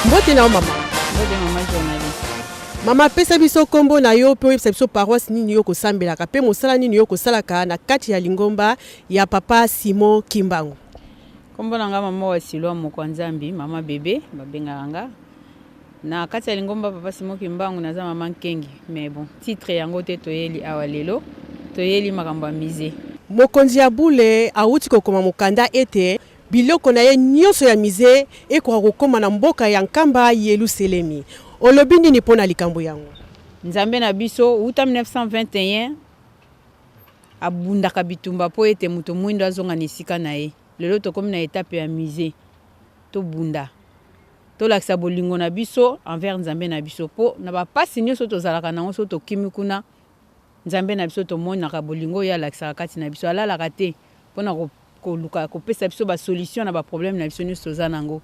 Mbote na mama. Mbote mama journaliste. Mama pesa biso kombo na yo pe pesa biso paroisse nini yo kosambelaka pe mosala nini yo kosalaka na kati ya Lingomba ya papa Simon Kimbangu. Kombo na nga mama wa Silwa Mokwanzambi, mama bébé babengaka nga. Na kati ya Lingomba papa Simon Kimbangu naza mama Nkengi, mais bon, titre yango te toyeli awa lelo, toyeli makambo ya musée. Mokonzi ya Bule awuti kokoma mokanda ete biloko na ye nyonso ya musée ekwa kokoma na mboka ya Nkamba Yelusalemi. Olobi nini pona likambo yango? Nzambe na biso uta 1921 abundaka bitumba po ete muto mwindo azonga nisika na ye. Lelo tokomi na etape ya musée. To bunda. To lakisa bolingo na biso envers Nzambe na biso po na ba pasi nyonso tozalaka nango so tokimi kuna Nzambe na biso tomonaka bolingo ya lakisa kati na biso alalaka te pona koluka kopesa biso ba solution na ba problème na biso nyonso toza nango.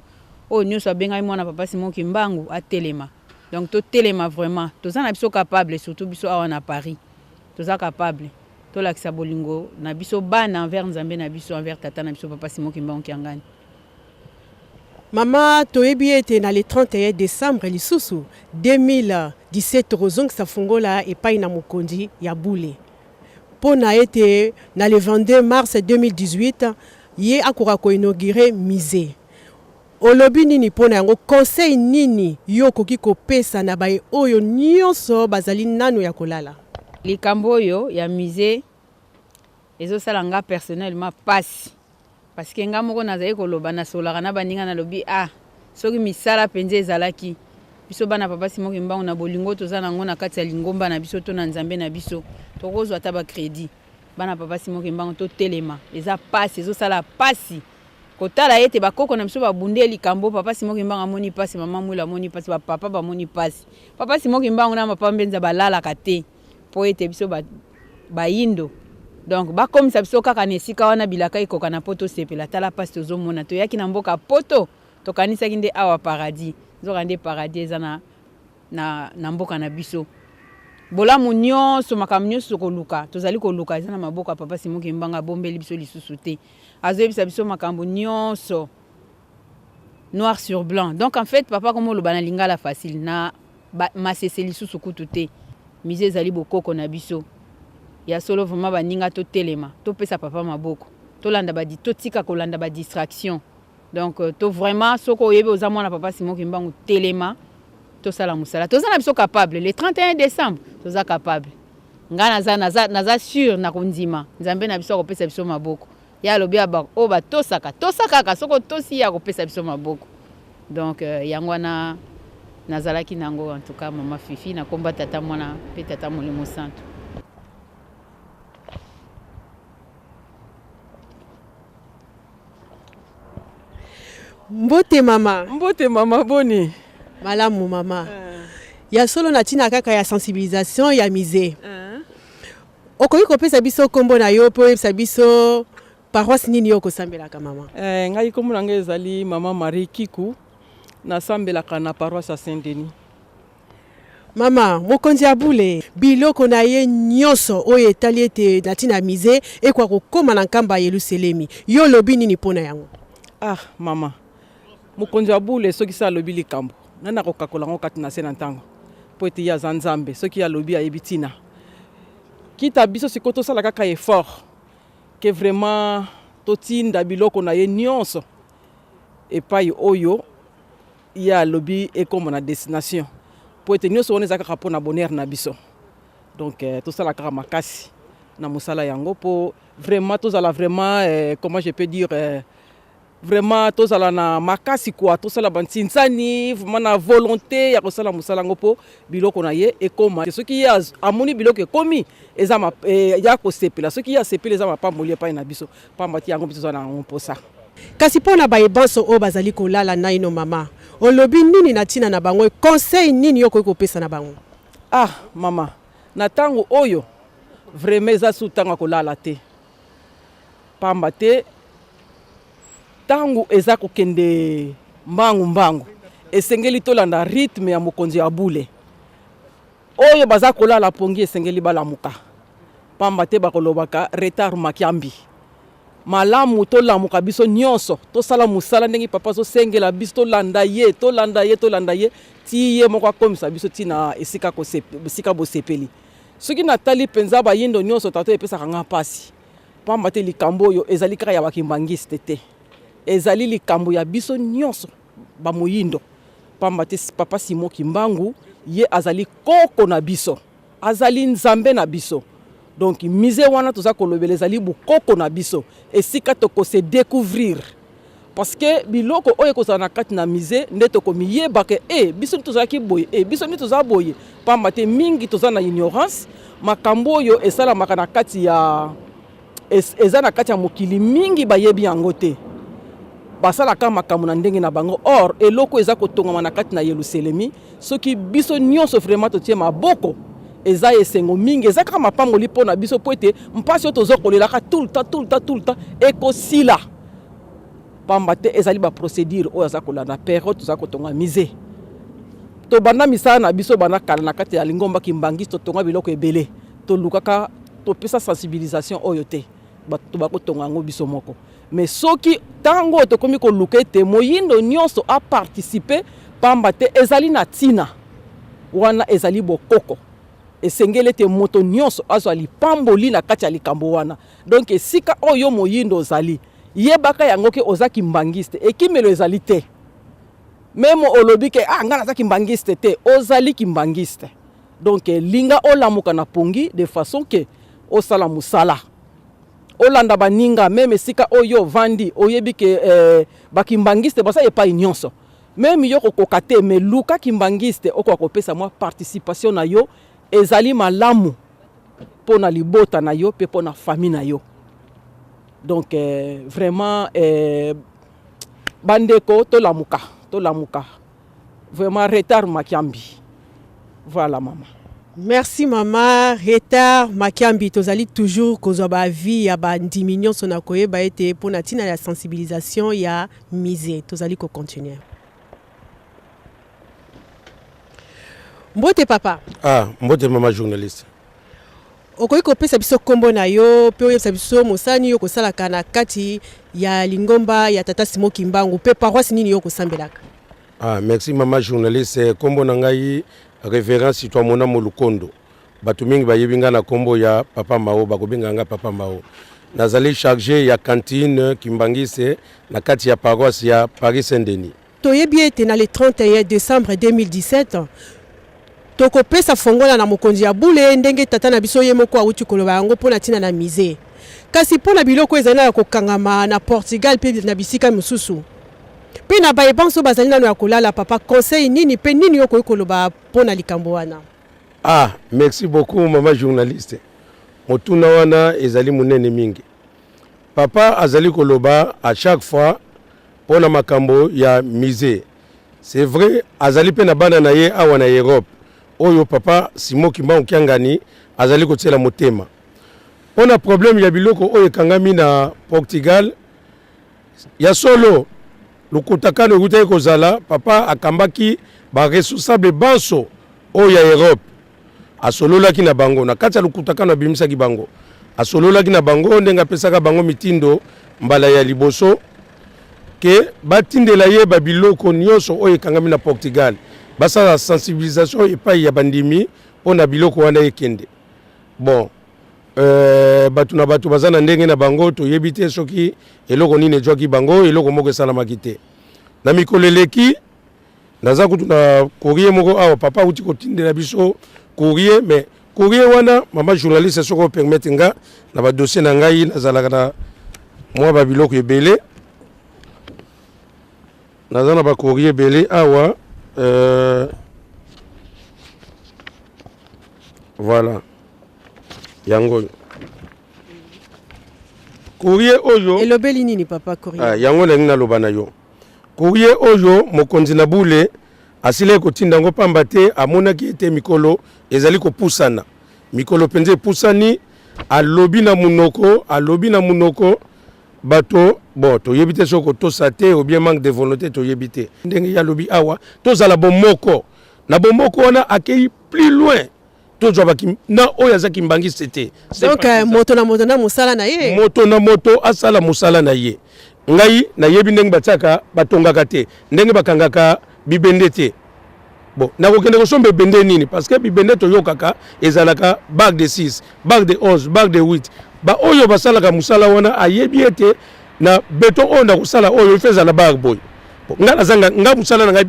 O nyonso abengai mwana papa Simon Kimbangu atelema. Donc to telema vraiment toza na biso capable surtout biso awa na Paris. Toza capable. To lakisa bolingo na biso bana envers Nzambe na biso envers tata na biso papa Simon Kimbangu Kiangani. Mama toyebi ete na le 31 décembre lisusu 2017 rozong safungola epai na mokonzi ya Bule. Pona ete na le 22 mars 2018 ye akura ko inaugurer musée. Olobi nini pona yango conseil nini yo koki kopesa na baye oyo nyonso bazali nano ya kolala? Likambo oyo ya musée ezosala nga personnellement pasi. Parce que nga moko nazali koloba na solaka na baninga na lobi soki misala penze ezalaki biso bana papa Simon Kimbangu na bolingo toza nango na kati ya Lingomba na biso to na Nzambe na biso tokozwa ata ba crédit bana papa Simon Kimbangu to telema eza pasi ezosala pasi kotala ete bakoko na biso babunde likambo papa Simon Kimbangu amoni pasi mama mwila amoni pasi ba papa bamoni pasi papa Simon Kimbangu na mapambenza balala kate po ete biso bayindo. Donc bakomisa biso kaka na esika wana bilaka ikoka na poto sepela tala pasi tozomona toyaki na mboka poto tokanisaki nde awa paradis nzoka nde paradis eza na mboka na biso bolamu nyonso makambo nyonso koluka tozali koluka eza na maboko ya papa Simon Kimbangu abombeli biso lisusu te azoyebisa biso makambo nyonso noir sur blanc. Donc en fait papa komo oloba na lingala facile na masese lisusu kutu te musée ezali bokoko na biso ya solo vraiment baninga to telema to pesa papa maboko to landa ba to tika ko landa ba distraction. Donc to vraiment soko oyebe oza mwana papa Simon Kimbangu telema to sala musala toza na biso capable le 31 décembre toza capable nga naza sûr na kondima Nzambe na biso ko pesa biso maboko ya lobi aba o ba tosaka ka soko tosi ya ko pesa biso maboko. Donc yango na nazalaki nango en tout cas mama Fifi na komba tata mwana pe tata Molimo Santo. Mbote mama. Mbote mama boni. Malamu mama. Ya solo na tina kaka ya sensibilisation ya musée. Okoki kopesa biso kombo na yo po epesa biso paroisse nini yo kosambelaka mama? Ngai kombo na ngai ezali mama Marie Kiku nasambelaka na paroisse ya Saint-Denis. Mama, mokonzi ya Bule biloko na ye nyonso oyo etali ete na tina musée ekwa kokoma na Nkamba Yelusalemi. Yo lobi nini pona yango? Mama. Mokonzi ya Bule soki sa lobi likambo nana kokakola ngo kati na se na ntango po ete ya Nzambe soki ya lobi ayebi tina kita biso sikoto sala kaka effort que vraiment totinda biloko na ye nyonso epai oyo ya lobi ekoma na destination po ete nyonso wana ezaka po na bonheur na biso. Donc tosala kaka makasi na musala yango po vraiment tozala vraiment comment je peux dire vraiment tozala na makasi kwa tosala bantinsani vraiment na volonté ya kosala musala ngo po biloko na ye ekoma soki ya amoni biloko ekomi eza ya kosepela soki ya sepela eza mapamboli epai na biso pambati yango biso na mposa. Kasi pona bayebanso o bazali kolala na ino mama olobi nini na tina na bango conseil nini yo koki kopesa na bango? Mama na tango oyo vraiment eza su tango kolala te pamba te tangu eza kokende mbangu esengeli tolanda rythme ya mokonzi ya Bule oyo baza kolala pongi esengeli balamuka pamba te bakolobaka retard makiambi malamu tolamuka biso nyonso tosala musala ndenge papa azosengela biso tolanda ye ti ye moko akomisa biso ntina esika bosepeli soki natali mpenza bayindo nyonso tato epesaka nga mpasi pamba te likambo oyo ezali kaka ya bakimbangiste te ezali likambo ya biso nyonso bamoyindo pamba te papa Simon Kimbangu ye azali koko na biso azali nzambe na biso donc mise wana toza kolobela ezali bukoko na biso esika toko se découvrir parce que biloko oyo kozala na kati na mise nde tokomiyeba ke biso nde tozalaki boye biso nde toza boye pamba te mingi toza na ignorance makambo oyo esalamaka na kati ya eza na kati ya mokili mingi bayebi yango te basalaka makambo na ndenge na bango or eloko eza kotongama na kati na Yerusalemi soki biso nyonso vraiment totie maboko eza esengo mingi eza kaka mapamboli mpo na biso po ete mpasi oyo tozokolelaka tout le temps ekosila pamba te ezali baprocédure oyo aza kolanda période toza kotonga mise tobanda misala na biso banda kala na kati ya lingomba kimbangisi totonga biloko ebele tolukaka topesa sensibilisation oyo te bato bakotonga yango biso moko mais soki tango tokomi koluka ete moyindo nyonso a participer pamba te ezali na tina wana ezali bokoko esengeli ete moto nyonso azwa lipamboli na kati ya likambo wana donc esika oyo moyindo ozali yebaka yango ke oza kimbangiste ekimelo ezali te meme olobi ke nga naza kimbangiste te ozali kimbangiste donc linga olamuka na pongi de façon ke osala musala olanda baninga meme esika oyo vandi oyebi ke bakimbangiste basa epai nyonso meme yo kokoka te me luka kimbangiste okoka kopesa mwa participation na yo ezali malamu po na libota na yo pe po na famille na yo donc vraiment bandeko tolamuka vraiment retard Makiambi voilà maman. Merci maman. Retard Makiambi tozali toujours kozwa ba vie ya ba diminution sona koyeba ete po na tina ya sensibilisation ya mise tozali ko continuer. Mbote papa. Mbote maman journaliste. Okoki kopesa biso kombo na yo pe oyebisa biso mosani yo kosalaka na kati ya lingomba ya tata Simon Kimbangu pe paroisse nini yo kosambelaka. Merci maman journaliste. Kombo na ngai référence toi mona molukondo. Batu mingi bayebinga na kombo ya papa Mao bakobinga nga papa Mao. Nazali chargé ya cantine Kimbangise na kati ya paroisse ya Paris Saint-Denis. Toyebi ete na le 31 décembre 2017 toko pesa fongola na mokonzi ya bule ndenge tata na biso ye moko awuti koloba yango pona tina na mise kasi pona biloko ezana ya kokangama na Portugal pe na bisika mususu pe na baye banso bazali nano ya kolala papa conseil nini pe nini yo koloba pona likambo wana. Merci beaucoup maman journaliste. Motuna wana ezali munene mingi papa azali koloba à chaque fois pona makambo ya mise c'est vrai azali pe na bana na ye awa na Europe oyo papa Simon Kimbangu kiangani azali kotiela motema pona problème ya biloko oyo kangami na Portugal ya solo lukutakano ekutai kozala papa akambaki ba responsable banso oyo ya Europe asololaki na bango na kati ya lukutakano abimisaki bango asololaki na bango ndenga pesaka bango mitindo mbala ya liboso ke batindela ye ba biloko nyonso oyo kangami na Portugal basa la sensibilisation epai ya bandimi pona biloko wana ekende bon batu na batu bazana ndenge na bango toyebi te soki eloko nini ejwaki bango eloko moko esalamaki te na mikoleleki naza kutu na courrier moko awa papa uti kotindela biso courrier mais courrier wana mama journaliste soko permettre nga na ba dossier na ngai nazalaka na mwa ba biloko ebele naza na ba courrier ebele awa voilà yango courrier oyo elobeli nini papa courrier yango na ngina loba na yo courrier oyo mokonzi na bule asile kotinda ngo pamba te amonaki ete mikolo ezali kopusana mikolo penze pusani alobi na munoko bato bon toyebi te soko tosa te ou bien manque de volonté toyebi te ndenge ya lobi awa tozala bomoko na bomoko wana akei plus loin tozwa na oyo azaki mbangi c'était donc moto na mosala na ye moto asala mosala na ye ngai nayebi ndenge batiaka batongaka te ndenge bakangaka bibende te bon nakokende kosomba ebende nini parce que bibende toyokaka ezalaka bac de 6 bac de 11 bac de 8 ba oyo basalaka mosala wana ayebi ete na beton oyo nakosala oyo efezala bac boy nga nazanga nga mosala na ngai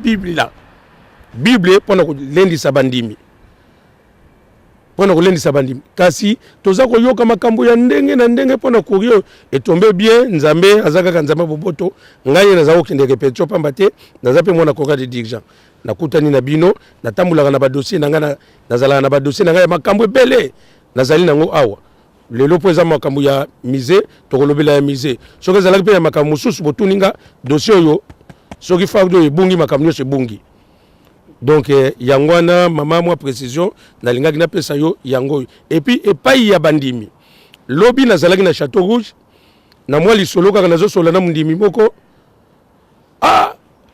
bible mpona kolendisa bandimi kasi toza koyoka makambo ya ndenge na ndenge mpona korio etombe bien nzambe azakaka nzambe boboto ngai naza kokende repetio pamba te naza mpe mwana koka de dirigeant nakutani na bino natambulaka na badossier na ngai nazalaka na badossier na ngai ya makambo ebele nazali nango awa lelo mpo eza makambo ya musée tokolobela ya musée soki ezalaki mpe ya makambo mosusu botuninga dossier oyo soki farde oyo ebungi makambo nyonso ebungi donc yango wana mama mwa précision nalingaki napesa yo yango et puis epai ya bandimi lobi nazalaki na Château Rouge na mwa lisolo kaka nazosola na mundimi moko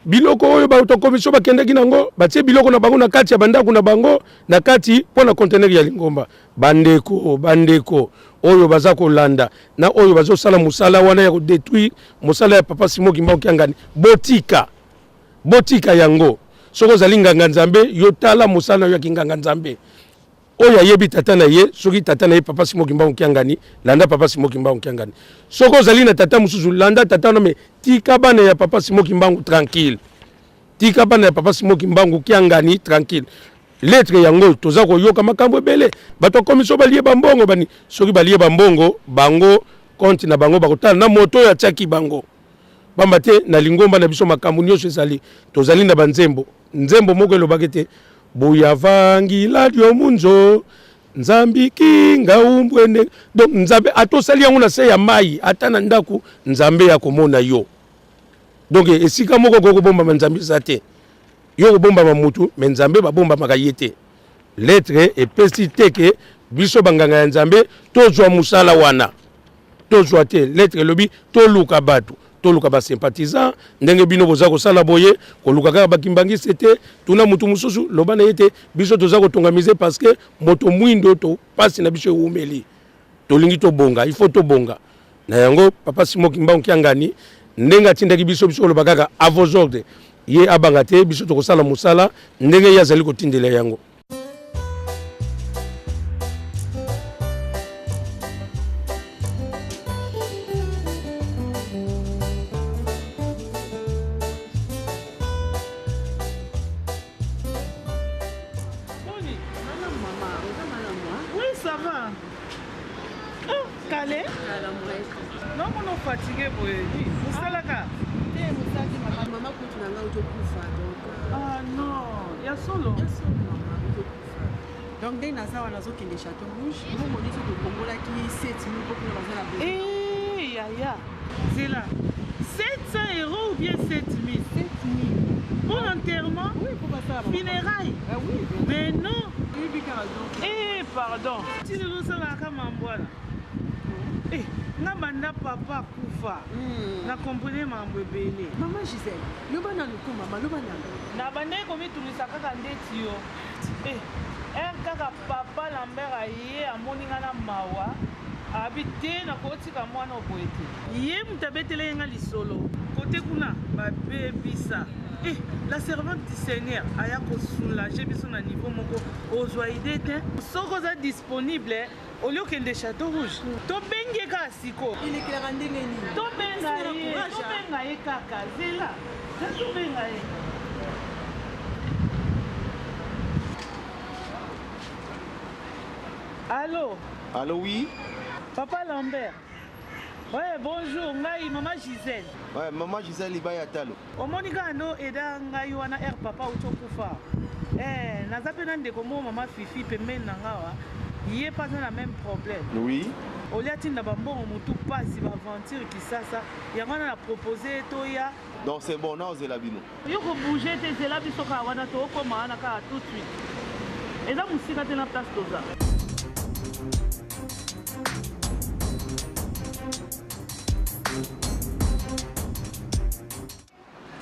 biloko oyo bato commission bakendaki nango batie biloko na bango na kati ya bandako na bango na kati mpona conteneur ya Lingomba bandeko oyo baza kolanda na oyo bazosala musala wana ya kodétruire musala ya papa Simon Kimbangu Kiangani botika yango soko ozali nganga nzambe yotala musala ya kinganga nzambe oyo ayebi tata na ye soki tata na ye papa Simon Kimbangu Kiangani landa papa Simon Kimbangu Kiangani soko ozali na tata mususu landa tata na me tika bana ya papa Simon Kimbangu tranquille tika bana ya papa Simon Kimbangu Kiangani tranquille lettre yango toza koyoka makambo ebele bato komisio balie bambongo bani soki balie bambongo bango compte na bango bakotala na moto ya tiaki bango bamba te na Lingomba na biso makambo nyonso ezali tozali na nzembo moko elobaki te buyavangila diomunzo nzambi kinga umbwene donc nzambe atosali yango na se ya mai ata na ndaku nzambe ya komona yo donc esika moko kokobomba nzambe za te yo kobomba mutu me nzambe babomba makayete lettre epesi teke biso banganga ya nzambe tozwa musala wana tozwa te lettre lobi toluka batu toluka ba sympathisant ndenge bino boza kosala boye koluka kaka bakimbangisi te tuna mutu mususu loba na yete biso toza kotongamize parce que moto mwindo to pasi na biso eumeli tolingi to bonga il faut to bonga na yango papa Simon Kimbangu Kiangani ndenge atindaki biso loba kaka a vos ordres ye abanga te biso to kosala musala ndenge yazali kotindela yango. Fatigué pour vous salaka maman kutu na ngao tokufa donc non ya solo donc dès na sawa nazo kende Château Rouge nous moni so to kongola ki 7000 pour na bazala besoin ya c'est là 700 € ou bien 7000 pour l'enterrement funérailles oui mais non pardon tu nous salaka mambwana ngabanda papa kufa na comprendre mambo ebele maman Gisèle loba na luku mama loba na bande komitulisa kaka ndeti yo kaka papa Lambert aye amoninga na mawa abi te na kotika mwana oboye te ye mutu abetele nga lisolo kote kuna babebisa la servante du Seigneur aya kosoulager biso na niveau moko ozwa ide te soko oza disponible au lieu que de Château Rouge tobengi ka siko il éclaire ndenge nini tobenga ye kaka zela tobenga ye Allô oui papa Lambert. Ouais, bonjour, ngai maman Gisèle. Ouais, maman Gisèle ibaya talo. Omonika no eda ngai wana papa utokufa. Naza pe na ndeko mo mama Fifi pembeni na ngawa. Yé pas dans le même problème. Oui. Au lieu de bambon mutu pasi ba aventure kisasa, yango na proposer toya. Donc c'est bon, na ozela bino. Yo ko bouger te zela biso ka wana to ko maana ka tout de suite. Eza musika te na place toza.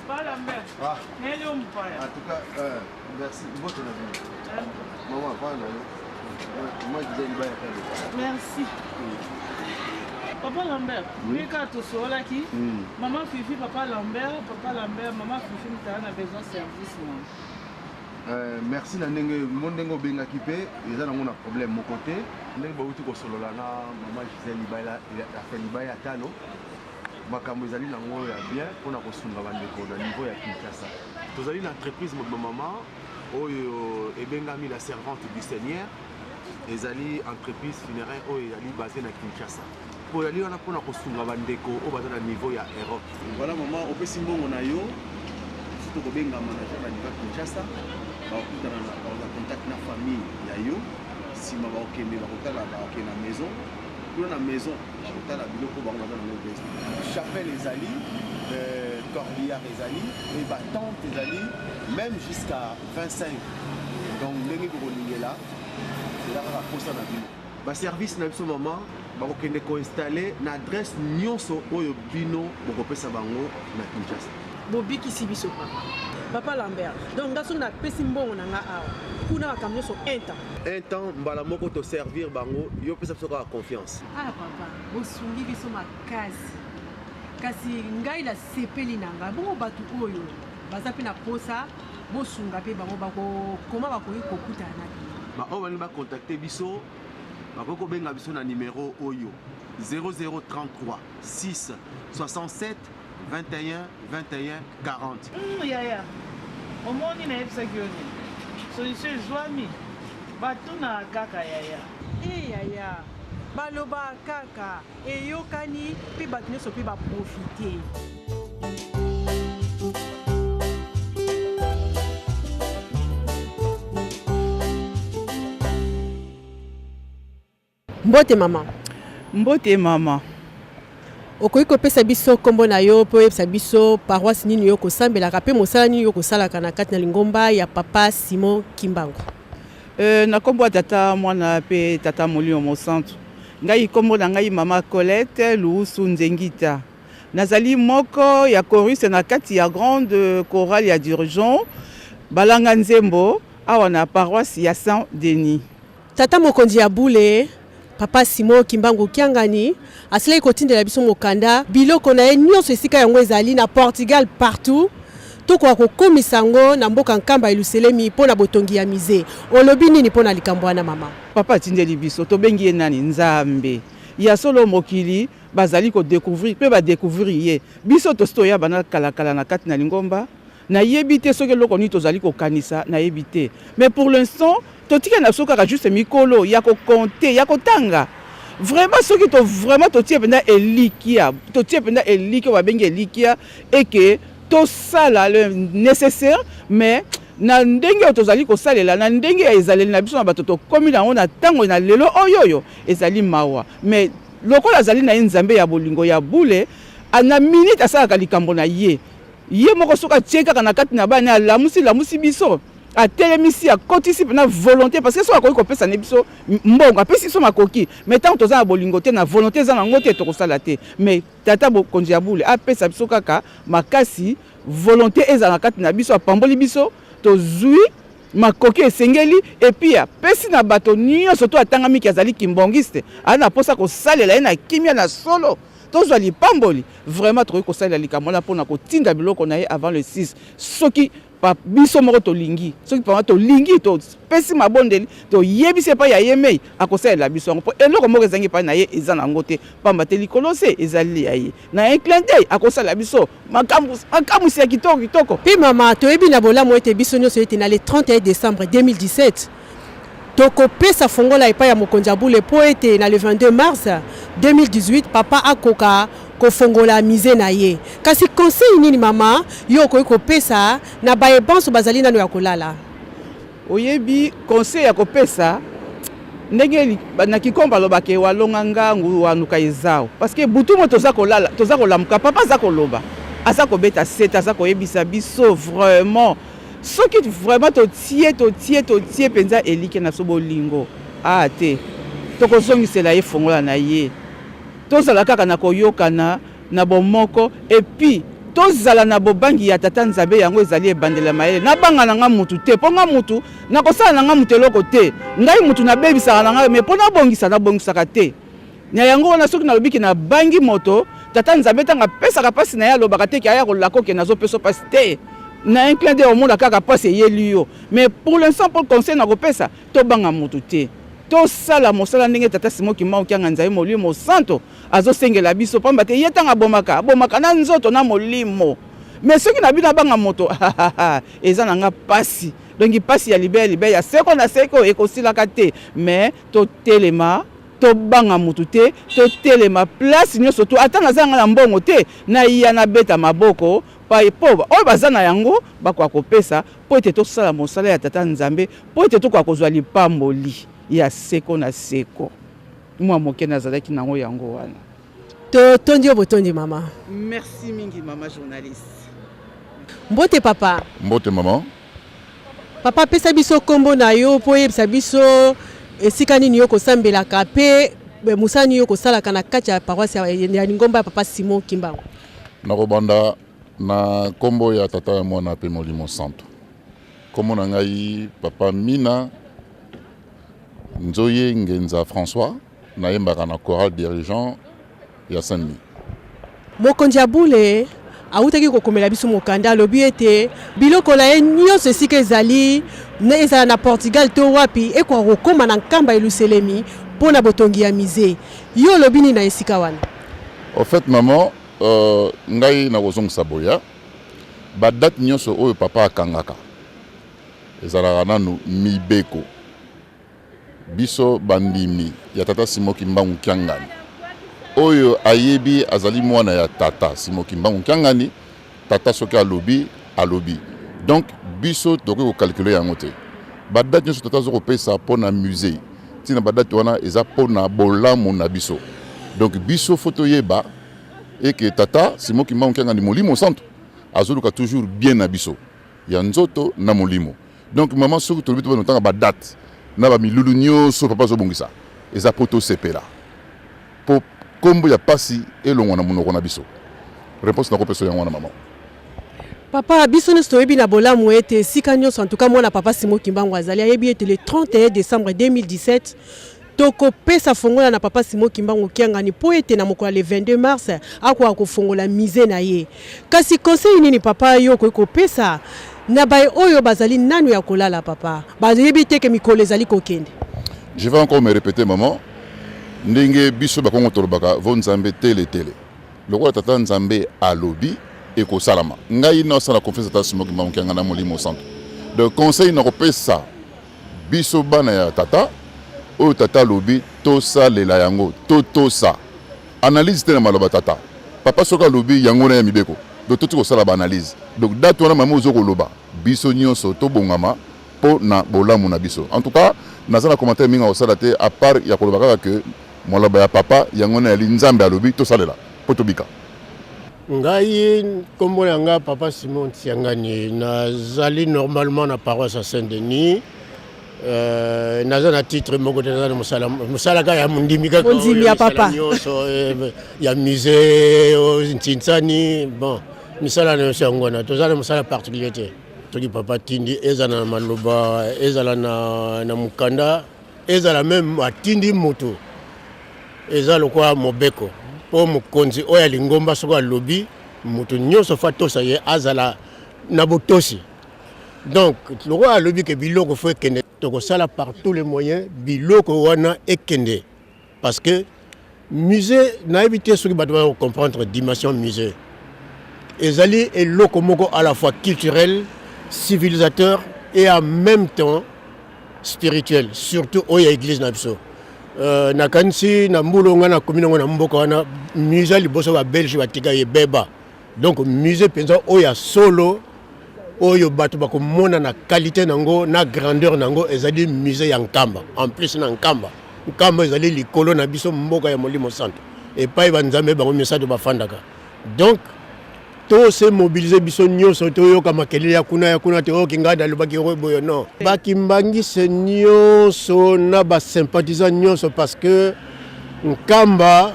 En tout cas, merci. Maman, voilà. Maman Gisèle Libaya Talo. Merci. Papa Lambert, oui, quand tu sois là qui, maman Fifi, papa Lambert, maman Fifi, tu as besoin de service. Merci na ndenge mondengo benga kipe eza nango na problème mon côté ndenge bauti ko solola na maman Gisèle Libaya Libaya Talo makambo ezali nango ya bien pona ko sunga bandeko na niveau ya Kinshasa. Tozali na entreprise mo maman oyo ebengami la servante du Seigneur ezali entreprise funéraire oyo ezali basée na Kinshasa. Po yali wana pona ko sunga bandeko o baza na niveau ya Europe. Voilà maman opesi mbongo na yo surtout ko benga manager na niveau Kinshasa. Bakutana na contact na famille ya yo sima bakokende bakotala bakokende na maison kuna na maison bakotala biloko bango baza na mobile chapelle ezali cordière ezali et batante ezali même jusqu'à 25 donc ndenge kokolingela ezalaka posa na bino baservice na biso mama bakokende koinstalle na adresse nyonso oyo bino bokopesa bango na Kinshasa bobikisi biso papa Lambert donc ngaso na pesi mbongo na nga awa kuna makambo nyonso un temps mbala moko to servir bango yo pesa biso ka confiance papa bosungi biso makasi kasi ngai la sepeli na nga bongo batu oyo baza pe na posa bosunga pe bango bakoma bakoki kokutana na bino oyo balingi bacontacte biso bakoki kobenga biso na numéro oyo 0033 6 67 21 21 40. Yaya, au monde il n'a pas de solution Zwami. Batuna kaka yaya. Yaya, baloba kaka. Et yokani, puis batune so puis ba profiter. Mbote maman. Mbote maman. Okoki kopesa biso kombo na yo po yebisa biso paroisse nini yo kosambelaka pe mosala nini yo kosalaka na kati na lingomba ya papa Simon Kimbangu. Na kombo ya tata mwana pe tata Molio Mosantu. Ngai kombo na ngai mama Colette Luusu Nzengita. Nazali moko ya chorus na kati ya grande chorale ya Durjon Balanga Nzembo awa na paroisse ya Saint-Denis. Tata mokonzi ya Bule papa Simon Kimbangu Kiangani asilai kotindela biso mokanda biloko na ye nyonso esika yango ezali na Portugal partout toko kokomisa ngo na mboka nkamba Yerusalemi pona botongi ya mize olobi nini pona likambo wana mama papa tindeli biso to bengi nani Nzambe ya solo mokili bazali ko découvrir pe ba découvrir ye biso to stoya bana kala na kati na lingomba na yebite soki loko ni tozali ko kanisa na yebite mais pour l'instant totika na soka juste mikolo ya ko compter ya ko tanga vraiment soki to vraiment to tie penda elikia to tie penda elikia wa bengi elikia et que to sala le nécessaire mais na ndenge tozali ko salela na ndenge ya ezaleli na biso na bato to komi na ona tango na lelo oyoyo ezali mawa mais lokola azali na Nzambe ya bolingo ya Bule ana minute asaka likambo na ye moko soka tieka na kati na bana lamusi biso a télémisi a kotisi na volonté parce que so akoki kopesa ne biso mbongo apesi so makoki mais tant toza na bolingo te na volonté za na ngote to kosala te mais tata bokonzi ya Bule apesa biso kaka makasi volonté eza na kati na biso apamboli biso to zui makoki esengeli et puis apesi na bato nyonso to atangami ki azali kimbongiste ana posa kosalela ye na kimia na solo tozwa lipamboli vraiment tokoki kosalela likambo wana mpona kotinda biloko na ye avant le 6 soki biso moko tolingi soki pama tolingi topesi mabondeli toyebisi epai ya ye mei akosalela biso yango mpo eloko moko ezangi epai na ye eza nango te pamba te likolo se ezali ya ye na un clin d'œil akosalela biso makamwisi ya kitoko mpe mama toyebi na bolamu ete biso nyonso ete na le 31 décembre 2017 tokopesa fongola epai ya mokonzi ya Bule po ete na le 22 mars 2018 papa akoka kofongola mize na ye kasi conseil nini mama yo okoki kopesa na bayebanso bazali nano ya kolala oyebi conseil ya kopesa ndenge na kikomba lobake walonga ngangu wanuka ezao parce que butu mo toza kolamuka papa aza koloba aza kobeta seta aza koyebisa biso vraiment soki vraiment totie penza elike na so bolingo te tokozongisela ye fongola na ye tozala kaka na koyokana na bomoko et puis tozala na bobangi ya tata nzambe yango ezali ebandela mayele nabanga na nga mutu te mpo nga mutu nakosala na nga mutu eloko te ngai mutu nabebisaka na ngai me mpo nabongisaka te na yango wana soki nalobiki nabangi moto tata nzambe ntango apesaka mpasi na ye alobaka te ke aya kolaka oke nazopesa mpasi te na un clin d'œil omona kaka mpasi eyeli yo mais pour l'instant mpo conseil nakopesa tobanga mutu te tosala mosala ndenge tata Simon Kimbangu Okianga Nzambe molimo santo azosengela biso pamba te ye ntango abomaka na nzoto na molimo mais soki na bino abanga moto eza na nga pasi donc pasi ya libe ya seko na seko ekosilaka te mais totelema tobanga mutu te totelema place nyonso to ata nazanga na mbongo te na iya na beta maboko pa epoba oyo baza na yango bakoka kopesa po ete tosala mosala ya tata Nzambe po ete tokoka kozwa lipamboli ya seko na seko mwa moke nazalaki nango yango wana tondi yo botondi mama. Merci mingi mama journaliste. Mbote papa. Mbote mama. Papa pesa biso kombo na yo po yebisa biso esika nini yo kosambelaka pe musani yo kosalaka na kati ya paroisse ya Lingomba ya papa Simon Kimbangu. Nakobanda na kombo ya tata ya mwana pe molimo santo. Kombo na ngai papa Mina Nzoye Ngenza François nayembaka na chorale dirigeant ya Saint-Denis. Mokonzi ya Bule autaki kokomela biso mokanda alobi ete biloko na ye nyonso esika ezali na Portugal to wapi ekwa kokoma na nkamba eluselemi mpona botongi ya musée. Yo olobi nini na esika wana? Au fait maman ngai nakozongisa boya badate nyonso oyo papa akangaka ezalaka nanu mibeko biso bandimi ya tata Simon Kimbangu Okianga oyo ayebi azali mwana ya tata Simon Kimbangu Okianga tata soki alobi donc biso tokoki kokalkule yango te badate nyonso tata azokopesa mpona musée ntina badate wana eza mpona bolamu na biso donc biso fo toyeba eke tata Simon Kimbangu Okianga molimo santo azoluka toujours bien na biso ya nzoto na molimo donc maman soki tolobi tobana otanga badate na bamilulu nyonso papa azobongisa eza po tosepela po kombo ya pasi elongwa na monoko na biso. Réponse na kopesa yango wana mama. Papa biso nyonso toyebi na bolamu ete esika nyonso en tout cas mwana papa Simon Kimbangu azali ayebi ete le 31 décembre 2017 tokopesa fongola na papa Simon Kimbangu Okianga po ete na mokolo le 22 mars akoka kofongola musée na ye. Kasi conseil nini papa yo kopesa na bay oyo bazali nanu ya kolala papa bayebi te ke mikolo ezali kokende? Je vais encore me répéter maman. Ndenge biso bakongo tolobaka vo Nzambe tele lokola tata Nzambe alobi eko salama ngai na sala confiance tata Simon Kimbangu Okianga na molimo santo de conseil na kopesa biso bana ya tata oyo tata alobi tosalela yango totosa analyse te na maloba tata papa soka alobi yango na ya mibeko donc toti kosala baanalyse donc date wana mama ozokoloba biso nyonso tobongama mpo na bolamu na biso en tout cas naza na commentaire mingi akosala te à part ya koloba kaka ke maloba ya papa yango na yali Nzambe alobi tosalela mpo tobika. Ngai kombo na nga papa Simon Tiangani nazali normalement na paroisse à Saint-Denis. Naza na titre moko te naza na musala ka ya mundimi kaka ya papa ya musée Ntinsani bon misala na yango na tozala musala particulier te toki papa tindi ezala na maloba ezala na mukanda ezala même atindi moto ezala lokwa mobeko po mokonzi oya Lingomba soko alobi moto nyonso fa tosa ye azala na botosi donc lokwa alobi ke biloko fo ekende tokosala par tous les moyens biloko wana ekende parce que musée na évité soki bato ba comprendre dimension musée ezali eloko moko à la fois culturel civilisateur et en même temps spirituel surtout oya église na biso na kanisi na mbulonga na commune na mboka wana musée liboso ba belge batika ye beba donc musée penza oya solo oyo bato bakomona na qualité nango na grandeur nango ezali musée ya Nkamba en plus na Nkamba ezali likolo na biso mboka ya molimo santo et pa banzambe bango misato bafandaka donc to se mobiliser biso nyonso to yoka makelele ya kuna te okinga dalobaki boyo non bakimbangise nyonso na ba sympathisant nyonso parce que Nkamba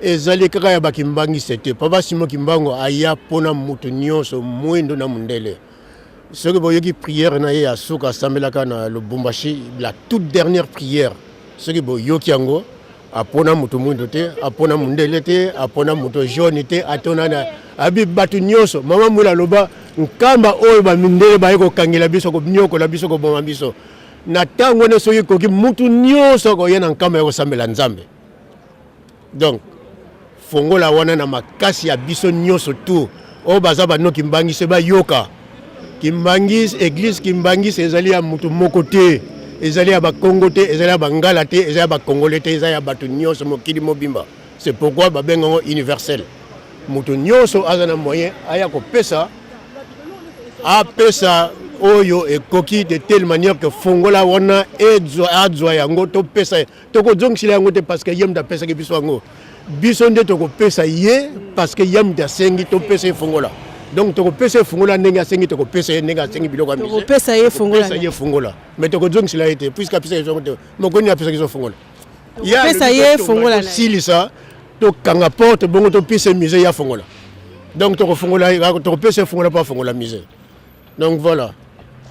ezali kaka ya bakimbangi c'était papa Simon Kimbango aya pona mutu nyonso mwendo na mundele soki boyoki prière na ye ya suka asambelaka na Lubumbashi la toute dernière prière soki boyoki yango apona mutu mwendo te apona mundele te apona mutu jaune te atona na abi batu nyonso mama mwila loba nkamba oyo ba mindele ba yeko kangela biso ko nyoko la biso ko boma biso na tango ne soki koki mutu nyonso ko yena nkamba yeko sambela nzambe donc fongola wana na makasi ya biso nyonso tu o baza bano kimbangisi ba yoka kimbangisi église kimbangisi ezali ya mutu moko te ezali ya bakongo te ezali ya bangala te ezali ya bakongole te ezali ya bato nyonso mokili mobimba c'est pourquoi babengango universel mutu nyonso aza na moyen aya kopesa apesa oyo ekoki de telle manière que fongola wana adzwa yango topesa tokozongisila yango te parce que yemda pesa ke biso yango biso nde tokopesa ye parce que yemda sengi topesa fongola donc tokopesa fongola ndenge asengi tokopesa ndenge asengi biloko ya mise tokopesa ye fongola mais tokozongisila ye te puisque apesa yeso te mokoni apesa yeso fongola tokopesa ye fongola silisa tokanga porte bongo topesa mise ya fongola donc tokopesa fongola pa fongola mise donc voilà.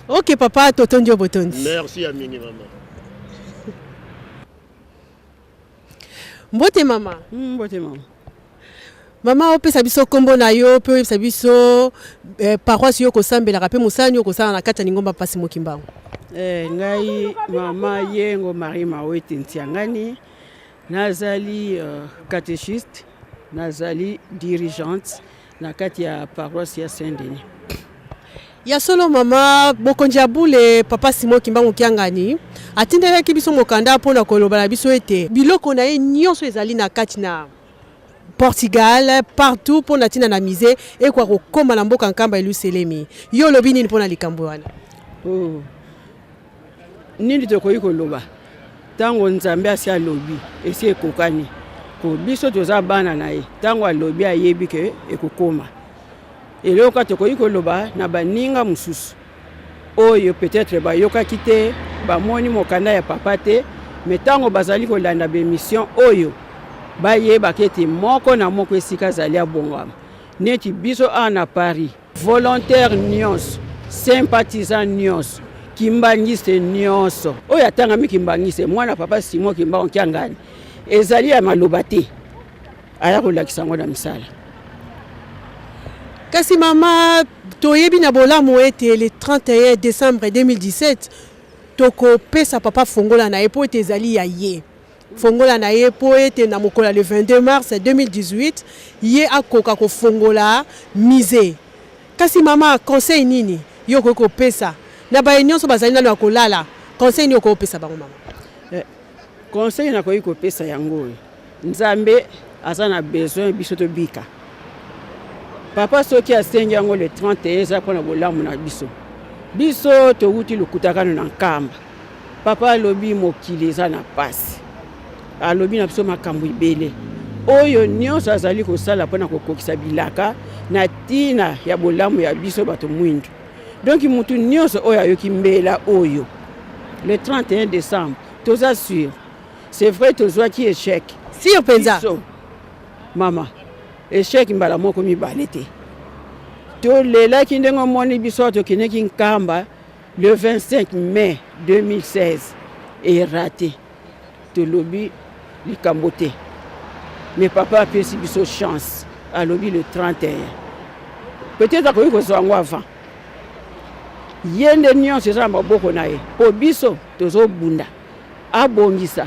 Ok papa, totondi au botondi. Merci Amini maman. Mbote mama. Mbote mama. Mama opesa biso kombo na yo, pe opesa biso paroisse yo kosambela kape musani yo kosala na kati ya Ningomba pasi Mokimbango. Ngai mama Yengo Marie Mawete Ntiangani, nazali catéchiste, nazali dirigeante na kati ya paroisse ya Saint-Denis. Ya solo mama bokonzi ya bule papa Simon Kimbango Kiangani atindelaki biso mokanda mpona koloba na biso ete biloko na ye nyonso ezali na kati na Portugal partout mpona tina na mise ekwa kokoma na mboka nkamba Yelusalemi yo lobi nini mpona likambo wana nini tokoki koloba ntango nzambe asi alobi esi ekokani po biso toza bana na ye ntango alobi ayebi ke ekokoma eloko tokoki koloba na baninga mususu oyo peut-être bayokaki te bamoni mokanda ya papa te mais ntango bazali kolanda bemission oyo bayebaki ete moko na moko esika azali abongama neti biso na Paris volontaire nyonso sympathisant nyonso kimbangiste nyonso oyo atangami kimbangiste mwana papa Simon Kimbango Kiangani ezali ya maloba te aya kolakisa yango na misala. Kasi mama toyebi na bolamu ete le 31 décembre 2017 toko pesa papa fongola na epo ete ezali ya ye fongola na epo ete na mokola le 22 mars 2018 ye akoka ko fongola mise. Kasi mama conseil nini yo ko pesa na ba nyonso bazali na kolala conseil ni ko pesa bango mama conseil na ko pesa yango nzambe azana besoin biso to bika papa soki asengi yango le 31 za pona bolamu na biso biso to wuti lukutakano na nkamba papa alobi mokili za na pasi alobi na biso makambo ibele oyo nyonso azali kosala pona kokokisa bilaka na tina ya bolamu ya biso bato mwindu donc mutu nyonso oyo ayoki mbela oyo le 31 décembre toza sûr c'est vrai tozwaki échec si openza mama échec mbala moko mibale te tolelaki ndenge omoni biso tokendeki nkamba le 25 mai 2016 et raté tolobi likambo te mais papa apesi biso chance alobi le 31 peut-être akoki kozwa yango avant ye nde nyonso eza na maboko na ye po biso tozobunda abongisa